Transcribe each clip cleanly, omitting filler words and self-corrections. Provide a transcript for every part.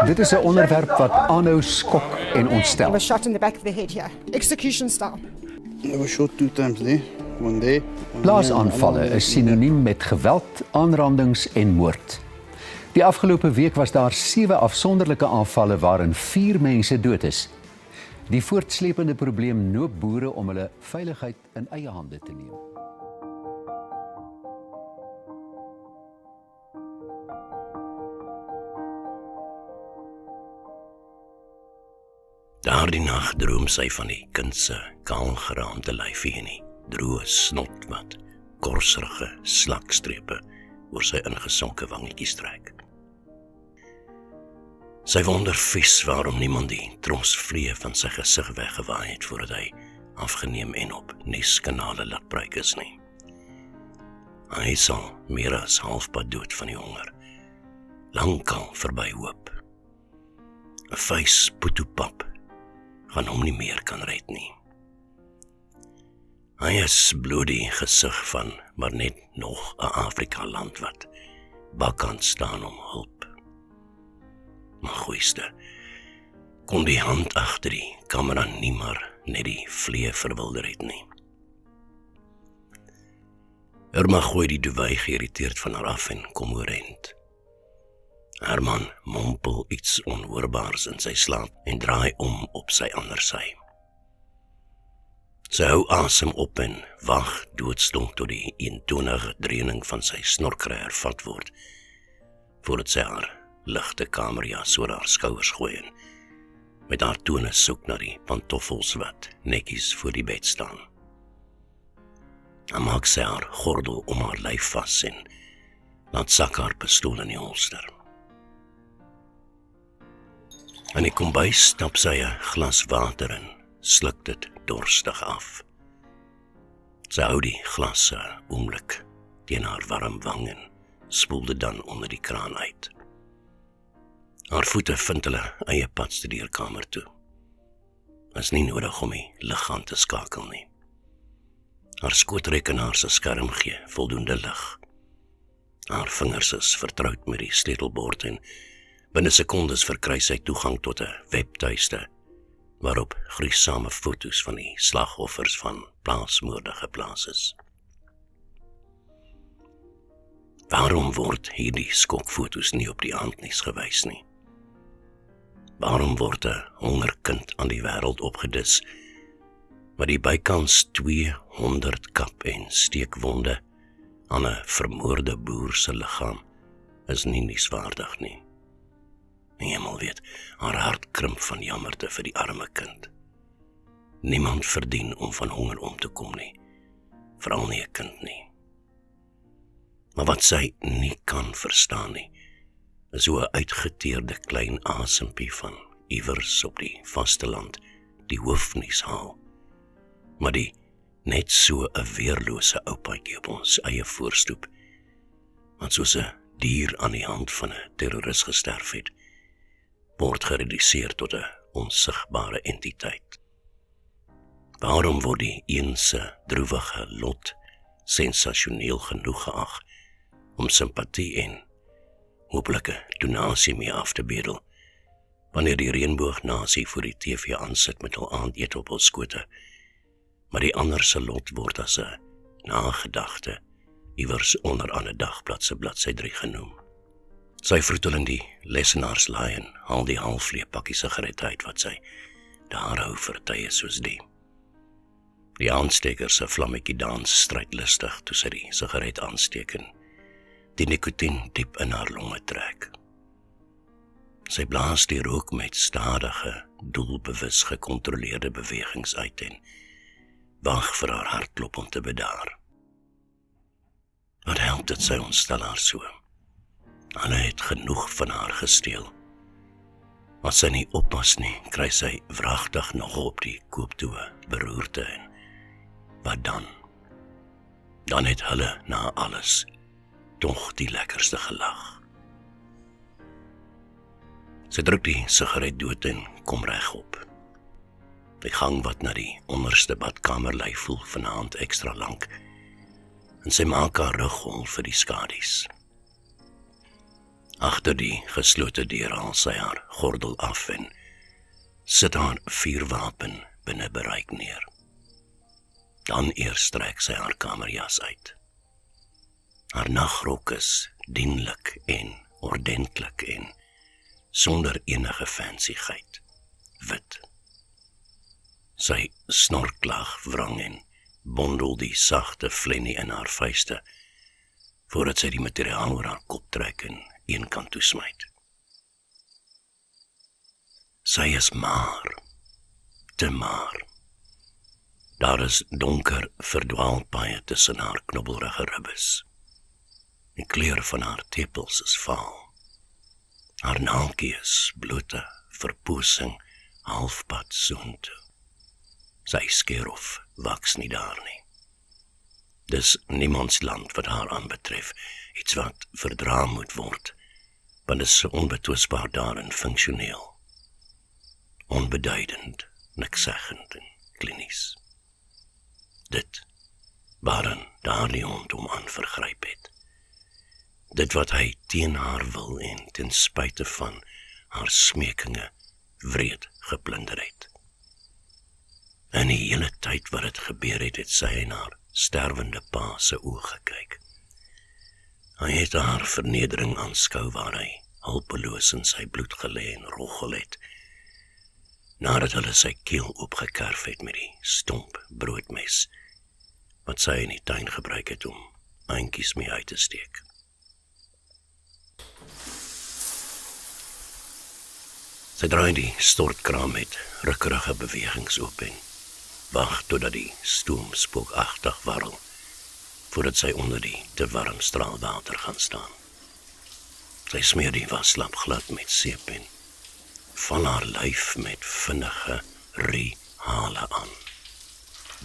Dit is 'n onderwerp wat aanhou skok en He ontstel. was shot in the back of the head here, execution style. I was shot 2 times there, one day. Plaasaanvalle is sinoniem met geweld, aanrandings en moord. Die afgelope week was daar 7 afsonderlike aanvalle waarin 4 mense dood is. Die voortsleepende probleem noop boere om hulle veiligheid in eie hande te neem. Daardie nag droom sy van die kind se kaalgeraamde lyfie en die droë snot wat korsrige slakstrepe oor sy ingesonke wangetjies trek. Sy wonder vies waarom niemand die trosvlee van sy gesig weggewaai het voordat hy afgeneem en op nuuskanale laat breek is nie. Hy sal meer as halfpad dood van die honger, lankal verby hoop. 'n Vuis poetopap gaan hom nie meer kan red nie. Hy is bloot die gesig van maar net nog 'n Afrika land wat bakkant staan om hulp. Maar goeiste, kon die hand agter die kamera nie maar net die vlee verwilder het nie. Irma gooi die duwy geïrriteerd van haar af en kom oorend. Herman mompel iets onhoorbaars in sy slaap en draai om op sy ander sy. Sy hou asem op en wag doodstil tot die eentonige dreuning van sy snorkry hervat word, voordat sy haar ligte kamerjas oor haar skouers gooi en met haar tone soek na die pantoffels wat netjies voor die bed staan. Dan maak sy haar gordel om haar lyf vas en laat sak haar pistool in die holster. In die kombuis stap sy 'n glas water en sluk dit dorstig af. Sy hou die glas 'n oomblik teen haar warm wang en spoel dit dan onder die kraan uit. Haar voete vind hulle eie pad studeerkamer toe. Is nie nodig om die lig aan te skakel nie. Haar skootrekenaar se skerm gee voldoende lig. Haar vingers is vertroud met die sleutelbord en binne sekondes verkry sy toegang tot 'n webtuiste waarop gruisame foto's van die slagoffers van plaasmoorde geplaas is. Waarom word hierdie skokfoto's nie op die aandnuus gewys nie? Waarom word 'n hongerkind aan die wêreld opgedis, maar die bykans 200 kap- en steekwonde aan 'n vermoorde boer se liggaam is nie nuuswaardig nie. Die hemel weet, haar hart krimp van jammerte vir die arme kind. Niemand verdien om van honger om te kom nie, veral nie 'n kind nie. Maar wat sy nie kan verstaan nie, is hoe 'n uitgeteerde klein asempie van iewers op die vasteland die hoofnuus haal, maar die net so 'n weerlose oupaatjie op ons eie voorstoep, wat soos 'n dier aan die hand van 'n terroris gesterf het, word gereduseer tot 'n onsigbare entiteit. Waarom word die een se droewige lot sensasioneel genoeg geag om simpatie en hooplike donasie mee af te bedel, wanneer die reënboognasie voor die TV aansit met hul aandete op hul skote, maar die ander se lot word as 'n nagedagte iewers onder aan 'n dagblad se bladsy 3 genoem. Sy vroetel in die lesenaarslaai en haal die halfleë pakkie sigarette uit wat sy daar hou vir tye soos die. Die aansteker se vlammetjie dans strydlustig toe sy die sigaret aansteek en die nikotien diep in haar longe trek. Sy blaas die rook met stadige, doelbewus gekontroleerde bewegings uit en wag vir haar hartklop om te bedaar. Wat help dit sy ontstel haar so? Hulle het genoeg van haar gesteel. As sy nie oppas nie, kry sy wragtig nog op die kooptoe beroerte en wat dan? Dan het hulle na alles tog die lekkerste gelag. Sy druk die sigaret dood en kom regop. Die gang wat na die onderste badkamer lei voel vanaand ekstra lank en sy maak haar rug hol vir die skadies. Agter die geslote deur haal sy haar gordel af en sit haar vuurwapen binne bereik neer. Dan eers trek sy haar kamerjas uit. Haar nagrok is dienlik en ordentlik en sonder enige fansigheid, wit. Sy snorklaag wrang en bondel die sagte flennie in haar vuiste, voordat sy die materiaal oor haar kop trek en een kant toesmyt. Sy is maar, te maar. Daar is donker verdwaalpaaie tussen haar knobbelrige ribbes. Die kleur van haar tepels is vaal. Haar naaltjie is blote verpoosing halfpad soontoe. Sy skeer of waks nie daar nie. Dis niemands land wat haar aanbetref, iets wat verdra moet word, want is so onbetwisbaar daarin funksioneel. Onbeduidend, nikszeggend en klinies. Dit waarin daardie hond hom aan vergryp het. Dit wat hy teen haar wil en ten spyte van haar smeekinge wreed geplunder het. En die hele tyd wat dit gebeur het, het sy in haar sterwende pa se oë gekyk. Hy het haar vernedering aanskou waar hy hulpeloos in sy bloed gelê en roggel het, nadat hulle sy keel opgekerf het met die stomp broodmes, wat sy in die tuin gebruik het om eindjies mee uit te steek. Sy draai die stortkraam met rukkerige bewegings oop en wag totdat die stoom spookagtig warrel, voordat sy onder die te warm straalwater gaan staan. Sy smeer die waslap glad met seep en val haar lyf met vinnige riehale aan.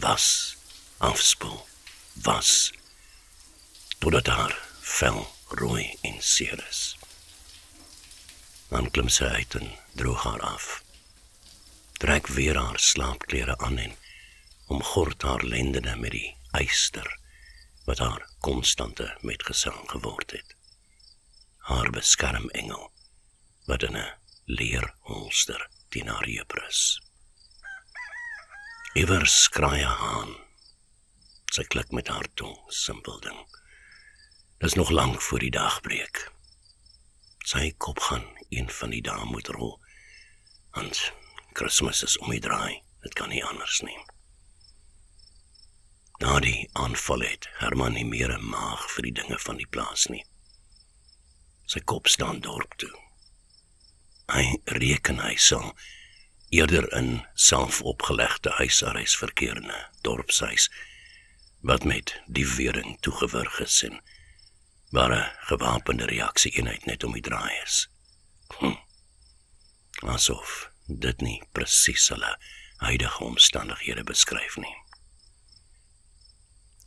Was, afspoel, was, totdat haar vel rooi en seer is. Dan klim sy uit en droog haar af. Trek weer haar slaapklere aan en omgord haar lendene met die yster wat haar konstante metgesel geword het. Haar beskermengel wat in 'n leerholster teen haar heup rus. Iewers skraai 'n haan. Sy klik met haar tong, simpel ding. Dis nog lank voor die dag breek. Sy kop gaan een van die dae moet rol, want Kersfees is om die draai, dit kan nie anders nie. Na die aanval het Herman nie meer 'n maag vir die dinge van die plaas nie. Sy kop staan dorp toe. Hy reken hy sal eerder in selfopgelegde huisarrest verkeer in 'n dorpshuis, wat met die wering toegewurg is en waar 'n gewapende reaksie-eenheid net om die draai is. Asof dit nie presies hulle huidige omstandighede beskryf nie.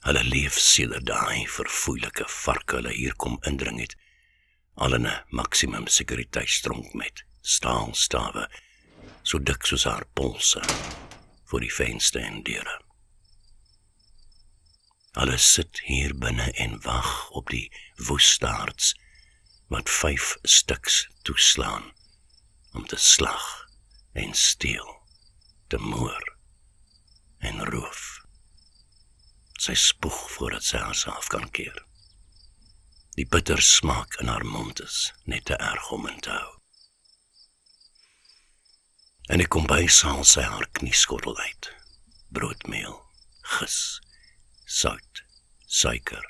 Hulle leef sedert daai verfoeilike varke hulle hier kom indring het, al in 'n maksimum sekuriteitstronk met staalstawe, so dik soos haar polse, voor die venster en deure. Hulle sit hier binne en wag op die woestaards, wat 5 stuks toeslaan, om te slag en steel, te moor en roof. Sy spoeg voordat sy haarself kan keer. Die bitter smaak in haar mond is net te erg om in te hou. En die kombuis haal sy haar knieskottel uit. Broodmeel, gis, sout, suiker,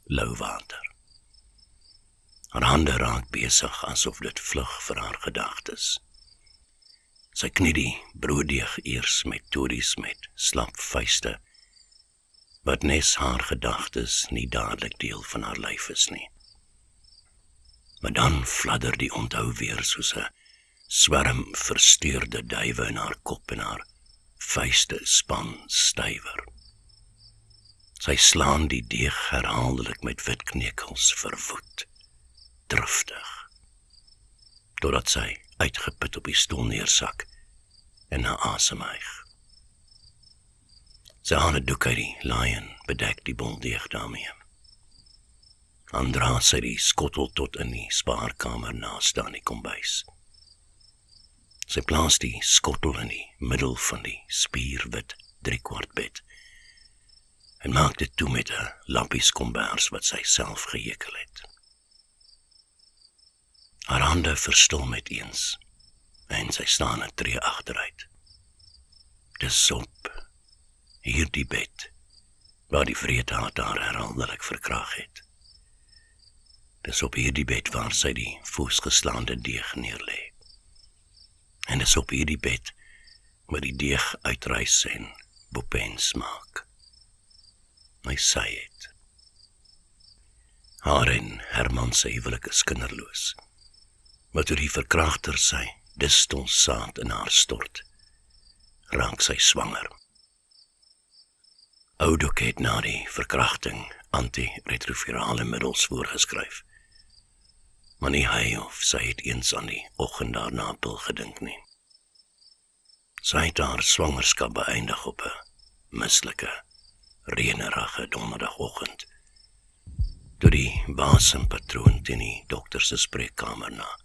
lou water. Haar hande raak besig asof dit vlug vir haar gedagtes. Sy knie die brooddeeg eers metodies met slap vuiste, wat nes haar gedagtes nie dadelik deel van haar lyf is nie. Maar dan fladder die onthou weer soos 'n swerm versteurde duiwe in haar kop en haar vuiste span stywer. Sy slaan die deeg herhaaldelik met wit knekels verwoed, driftig, totdat sy uitgeput op die stoel neersak en na asem hyg. Sy haal 'n doek uit die laai en bedek die bol deeg daarmee. Dan dra sy die skottel tot in die spaarkamer naaste aan die kombuis. Sy plaas die skottel in die middel van die spierwit 3/4 bed en maak dit toe met 'n lappies kombers wat sy self gehekel het. Haar hande verstil met eens en sy staan 'n tree agteruit. Dis op hierdie bed waar die vreedhaat haar herhaaldelik verkrag het. Dis op hierdie bed waar sy die voesgeslaande deeg neerlê. En dis op hierdie bed waar die deeg uitreis en bopens maak. Hy sê het. Haar en Herman se huwelik is kinderloos. Maar toe die verkragter sy distelsaad in haar stort, raak sy swanger. Oudok het na die verkrachting antiretrovirale middels voorgeskryf, maar nie hy of sy het eens aan die oggend daarna pil gedink nie. Sy het haar swangerskap beëindig op 'n mislike, reënerige donderdagoggend, toe die wasempatroon teen die dokter se spreekkamer na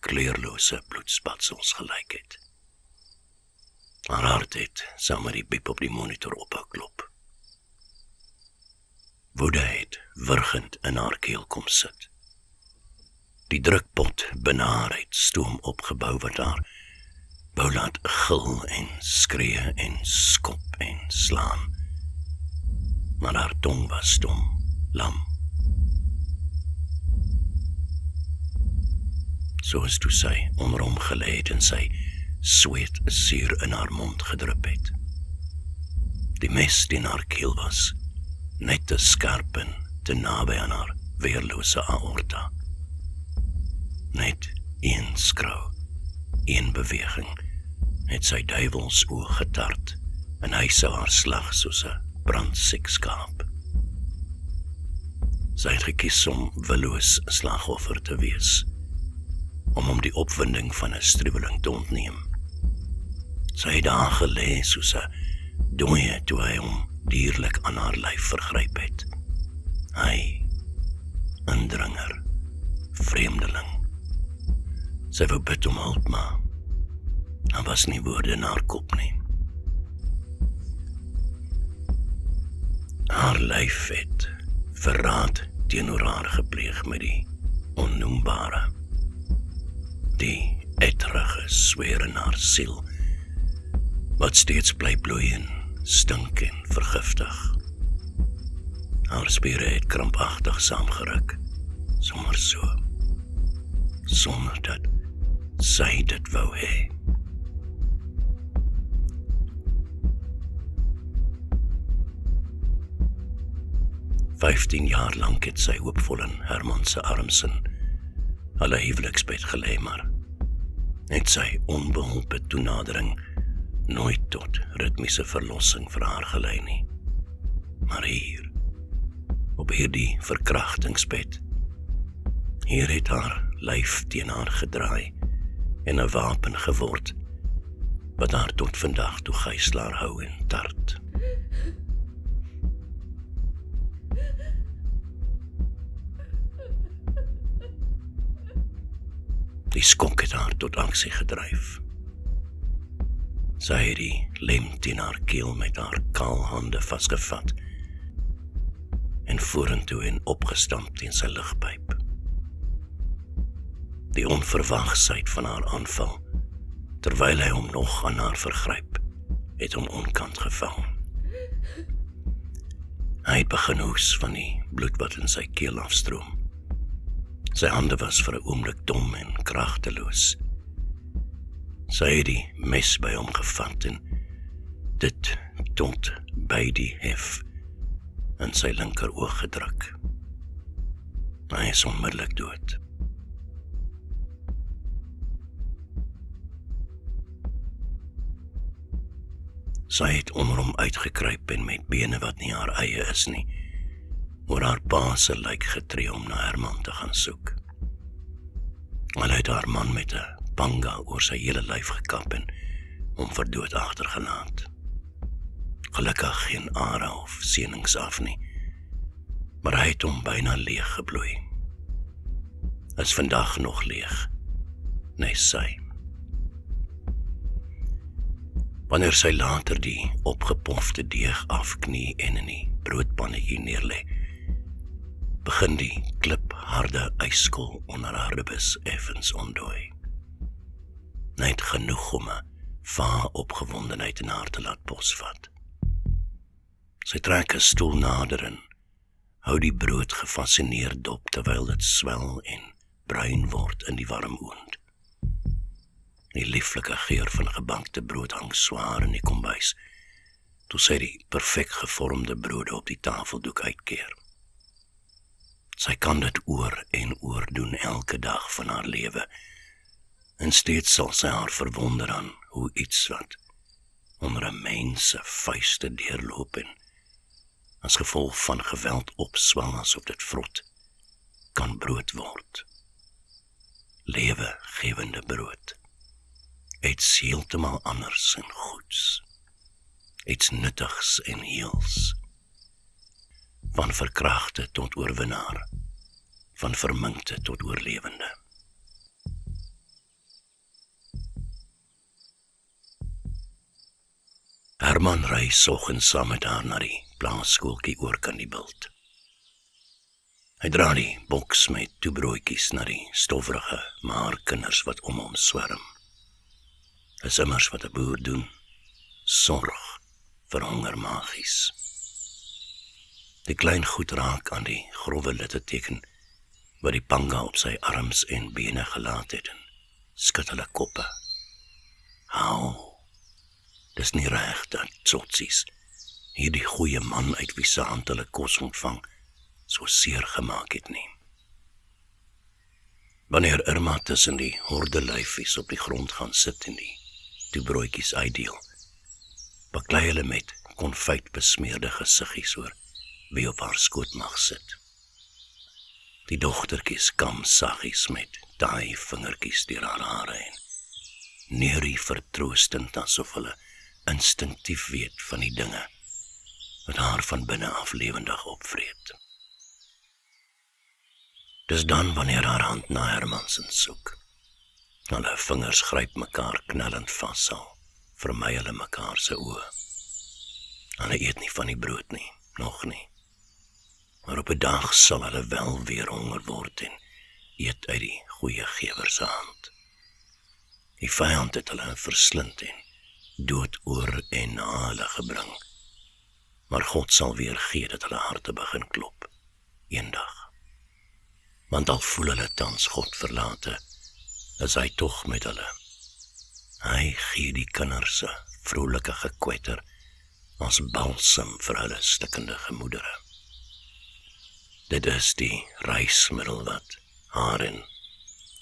kleurlose bloedspatsels gelyk het. Haar hart het saam met die piep op die monitor ophou klop. Woede het wurgend in haar keel kom sit. Die drukpot binne haar het stoom opgebou wat haar wou laat gil en skree en skop en slaan. Maar haar tong was stom, lam. Soos toe sy onder hom gelê het en sy sweet suur in haar mond gedrup het. Die mes die in haar keel was, net te skerp en te naby aan haar weerlose aorta. Net een skrou, een beweging, het sy duivels oog getart en hy sou haar slag soos 'n brandsiek skaap. Sy het gekies om willoos slagoffer te wees, om hom die opwinding van 'n striweling te ontneem. Sy het daar gelê soos 'n dooie toe hy hom dierlik aan haar lyf vergryp het. Hy, indringer, vreemdeling. Sy wou bid om hulp, maar daar was nie woorde in haar kop nie. Haar lyf het verraad teenoor haar gepleeg met die onnoembare. Die etterige sweer in haar siel, wat steeds bly bloei en stink en vergiftig. Haar spiere het krampagtig saamgeruk, sommer so, sonder dat sy dit wou hê. Vijftien jaar lank het sy hoopvol in Herman se arms in hulle huweliksbed gelê, maar het sy onbeholpe toenadering nooit tot ritmiese verlossing vir haar gelei nie. Maar hier, op hierdie verkrachtingsbed, hier het haar lyf teen haar gedraai en 'n wapen geword, wat haar tot vandag toe gijslaar hou en tart. Die skok het haar tot aksie gedryf. Sy het die lem teen haar keel met haar kaal hande vasgevat en vorentoe en opgestamp teen sy ligpyp. Die onverwagsheid van haar aanval, terwyl hy hom nog aan haar vergryp, het hom onkant gevang. Hy het begin hoes van die bloed wat in sy keel afstroom. Sy hande was vir 'n oomblik dom en kragteloos. Sy het die mes by hom gevat en dit tot by die hef in sy linker oog gedruk. Hy is onmiddellik dood. Sy het onder hom uitgekruip en met bene wat nie haar eie is nie, oor haar pa se lijk getree om na Herman te gaan soek. Hy het haar man met 'n panga oor sy hele lyf gekap en hom vir dood agtergelaat. Gelukkig geen are of senings af nie, maar hy het hom byna leeg gebloei. Is vandag nog leeg, nes sy. Wanneer sy later die opgepofte deeg afknie en in die broodpannetjie neerlê, begin die klipharde yskol onder haar ribbes effens ontdooi. Net genoeg om 'n vae opgewondenheid in haar te laat posvat. Sy trek 'n stoel nader en hou die brood gefascineerd dop terwyl dit swel en bruin word in die warm oond. Die lieflike geur van gebankte brood hang swaar in die kombuis, toe sy die perfek gevormde brode op die tafeldoek uitkeer. Sy kan dit oor en oor doen elke dag van haar lewe, en steeds sal sy haar verwonder aan hoe iets wat onder 'n mens se vuiste deurloop en as gevolg van geweld opswel asof dit vrot, kan brood word. Lewegewende brood. Iets heeltemal anders en goeds. Iets nuttigs en heels. Van verkragte tot oorwinnaar. Van verminkte tot oorlewende. Herman ry soggens saam met haar na die plaasskooltjie oor kan die bult. Hy dra die boks met toebroodjies na die stowwerige maar kinders wat om hom swerm. Is immers wat 'n boer doen, sorg vir honger magies. Die klein goed raak aan die grove litteteken wat die panga op sy arms en bene gelaat het en skud hulle koppe. Hou, dis nie reg dat tsotsies hierdie goeie man uit wie se hand hulle kos ontvang so seer gemaak het nie. Wanneer Irma tussen die horde lyfies op die grond gaan sit en die toebroodjies uitdeel, baklei hulle met konfyt besmeerde gesiggies oor wie op haar skoot mag sit. Die dogtertjies kam saggies met taai vingertjies deur haar hare en neurie vertroostend asof hulle instinktief weet van die dinge wat haar van binne af lewendig opvreet. Dis dan wanneer haar hand na Hermansen soek. Hulle vingers gryp mekaar knellend vas sal, vermy hulle mekaar se oë. Hulle eet nie van die brood nie, nog nie. Maar op 'n dag sal hulle wel weer honger word en eet uit die goeie gewer se hand. Die vyand het hulle verslind en dood oor en na hulle gebring. Maar God sal weer gee dat hulle harte begin klop, eendag. Want al voel hulle tans God verlate, is hy tog met hulle. Hy gee die kinders 'n vrolike gekwetter as balsam vir hulle stikkende gemoedere. Dit is die reismiddel wat haar en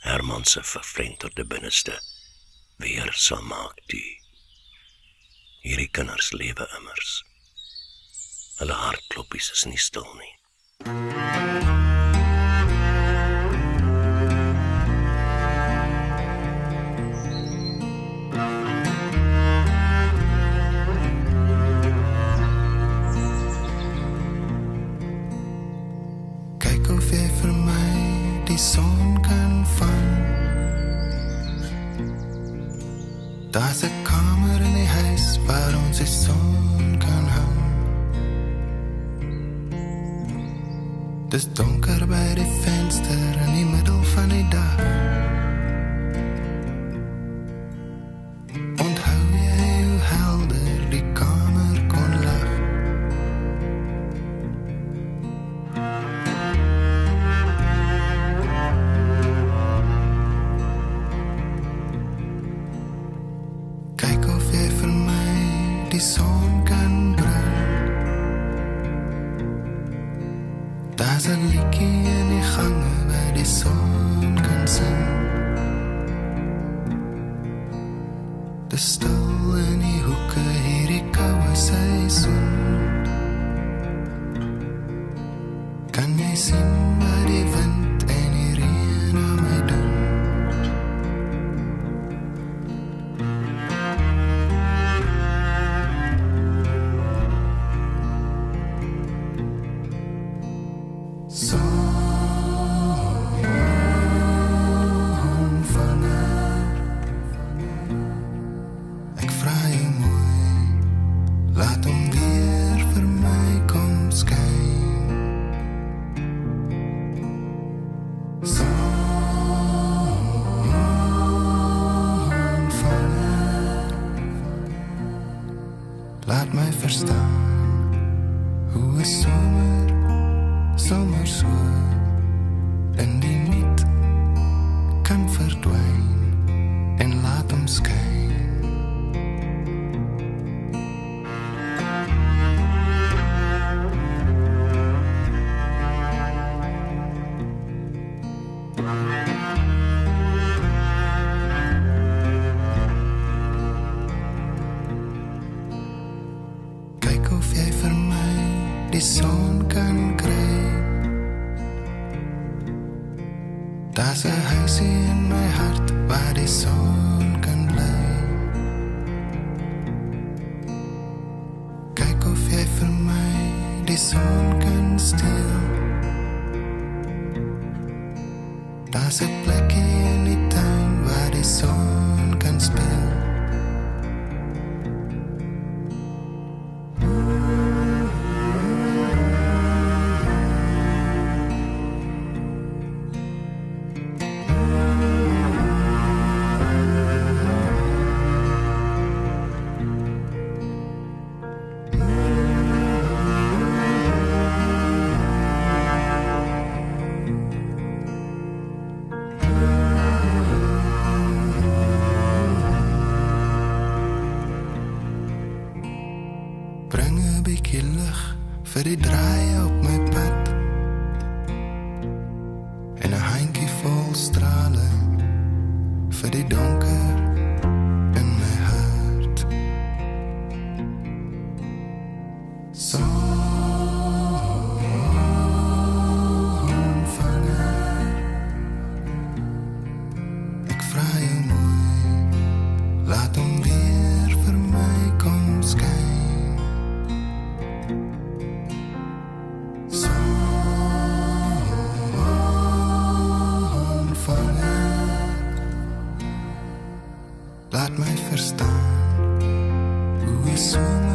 Herman se vervlenterde binneste weer sal maak die. Hierdie kinders lewe immers. Hulle hartkloppies is nie stil nie. Kyk of jy vir my die son kan vang. Daar's 'n kamer in die huis waar ons die son kan hang. Dis donker by die venster in die middel van die dag. Onthou jy hoe helder die kamer kon lag? Kyk of jy vir my die son kan bring. Daar's 'n liedjie in die gange waar die son kan sing. Dis stil in die hoeke hierdie koue seisoen. Kan jy sien wat die wind en die reën aan my doen? laat my verstaan hoe 'n somer so in die niet kan verdwyn en laat hom skyn. Kyk of jy vir my die son kan kry. Daar's 'n huisie in my hart waar die son kan bly. Kyk of jy vir my die son kan steel. Daar's 'n plekkie in die tuin waar die son kan speel. Bring 'n bietjie lig vir die draaie op my pad en 'n handjie vol strale vir die donker in my hart. Sonvanger, ek vra jou mooi, laat hom weer vir my kom skyn. Laat my verstaan hoe 'n somer